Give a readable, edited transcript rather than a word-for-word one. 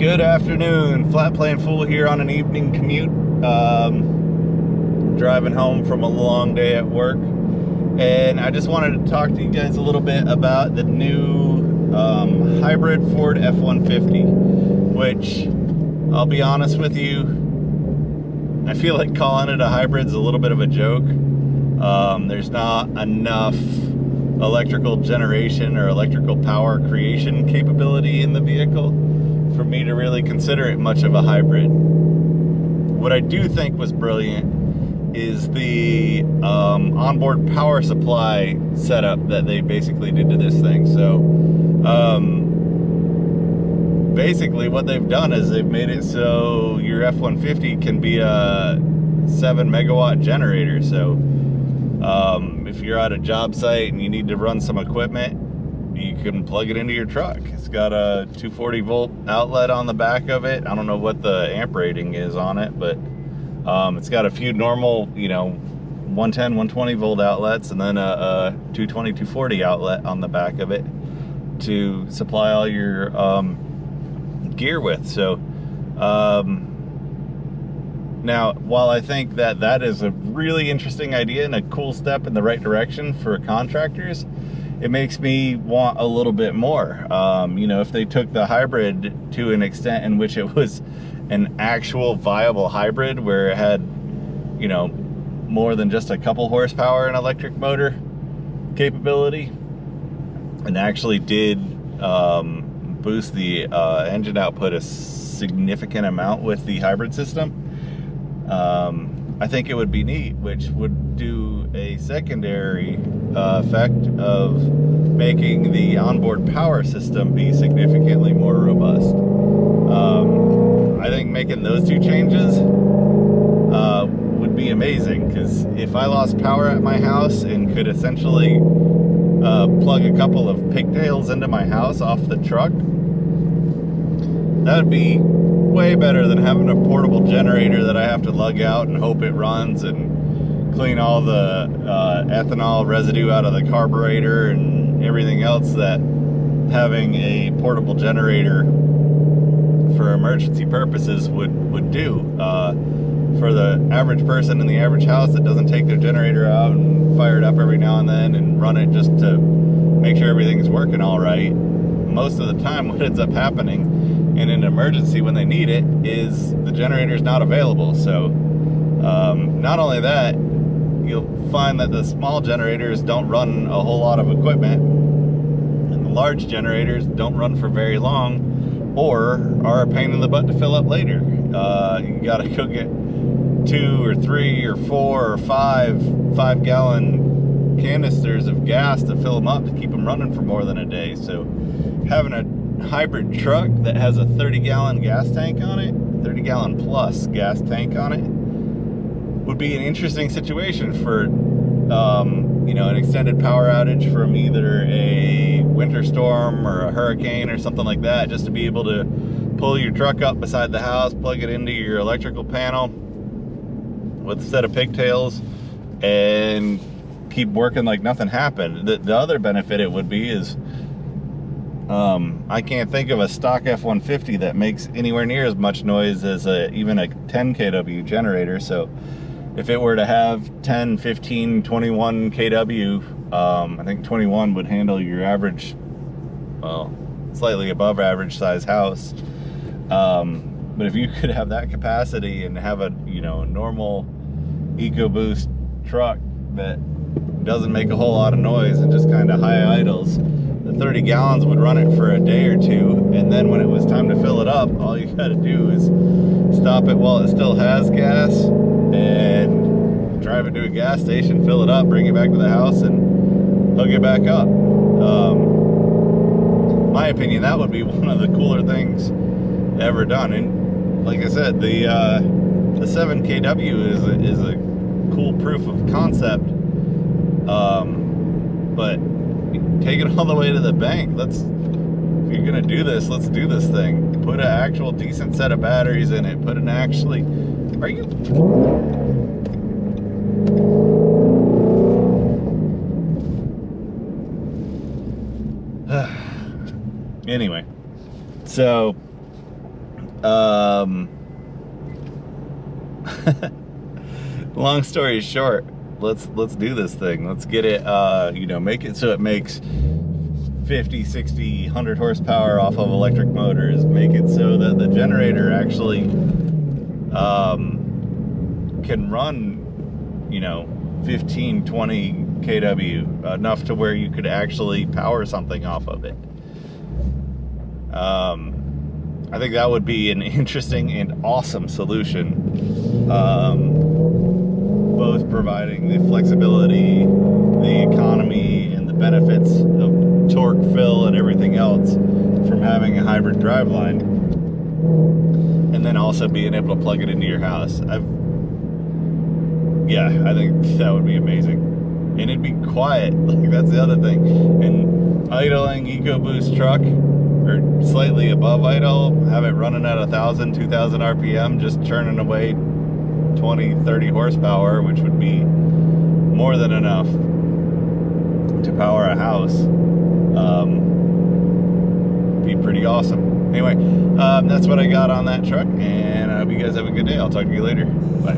Good afternoon. Flat plane full here on an evening commute. Driving home from a long day at work. And I just wanted to talk to you guys a little bit about the new hybrid Ford F-150, which, I'll be honest with you, I feel like calling it a hybrid is a little bit of a joke. There's not enough electrical generation or electrical power creation capability in the vehicle for me to really consider it much of a hybrid. What I do think was brilliant is the onboard power supply setup that they basically did to this thing. So basically what they've done is they've made it so your F-150 can be a 7 megawatt generator. So if you're at a job site and you need to run some equipment, you can plug it into your truck. It's got a 240 volt outlet on the back of it. I don't know what the amp rating is on it, but it's got a few normal, 110, 120 volt outlets, and then a 220, 240 outlet on the back of it to supply all your gear with. So now, while I think that that is a really interesting idea and a cool step in the right direction for contractors, it makes me want a little bit more. If they took the hybrid to an extent in which it was an actual viable hybrid where it had, more than just a couple horsepower and electric motor capability, and actually did boost the engine output a significant amount with the hybrid system, I think it would be neat, which would do a secondary effect of making the onboard power system be significantly more robust. I think making those two changes would be amazing, because if I lost power at my house and could essentially plug a couple of pigtails into my house off the truck, that would be way better than having a portable generator that I have to lug out and hope it runs and clean all the ethanol residue out of the carburetor and everything else that having a portable generator for emergency purposes would do. For the average person in the average house that doesn't take their generator out and fire it up every now and then and run it just to make sure everything's working all right, most of the time what ends up happening in an emergency when they need it is the generator is not available. So not only that, you'll find that the small generators don't run a whole lot of equipment, and the large generators don't run for very long or are a pain in the butt to fill up later. You gotta go get 2 or 3 or 4 or 5 gallon canisters of gas to fill them up to keep them running for more than a day. So having a hybrid truck that has a 30 gallon gas tank on it, 30 gallon plus gas tank on it, would be an interesting situation for an extended power outage from either a winter storm or a hurricane or something like that, just to be able to pull your truck up beside the house, plug it into your electrical panel with a set of pigtails, and keep working like nothing happened. The other benefit it would be is I can't think of a stock F-150 that makes anywhere near as much noise as even a 10 kW generator. So if it were to have 10, 15, 21 kW, I think 21 would handle your average, well, slightly above average size house. But if you could have that capacity and have a normal EcoBoost truck that doesn't make a whole lot of noise and just kind of high idles, the 30 gallons would run it for a day or two, and then when it was time to fill it up, all you got to do is stop it while it still has gas and drive it to a gas station, fill it up, bring it back to the house, and hook it back up. My opinion, that would be one of the cooler things ever done. And like I said, the 7 kW is a cool proof of concept, but take it all the way to the bank. If you're gonna do this, let's do this thing. Put an actual decent set of batteries in it. Anyway, so Long story short, let's do this thing. Let's get it, you know, make it so it makes 50, 60, 100 horsepower off of electric motors. Make it so that the generator actually can run, you know, 15, 20 kW, enough to where you could actually power something off of it. I think that would be an interesting and awesome solution. Both providing the flexibility, the economy, and the benefits of torque, fill, and everything else from having a hybrid driveline, and then also being able to plug it into your house. Yeah, I think that would be amazing. And it'd be quiet, like that's the other thing. And idling EcoBoost truck, or slightly above idle, have it running at 1,000, 2,000 RPM, just churning away 20, 30 horsepower, which would be more than enough to power a house. Be pretty awesome. Anyway, that's what I got on that truck, and I hope you guys have a good day. I'll talk to you later. Bye.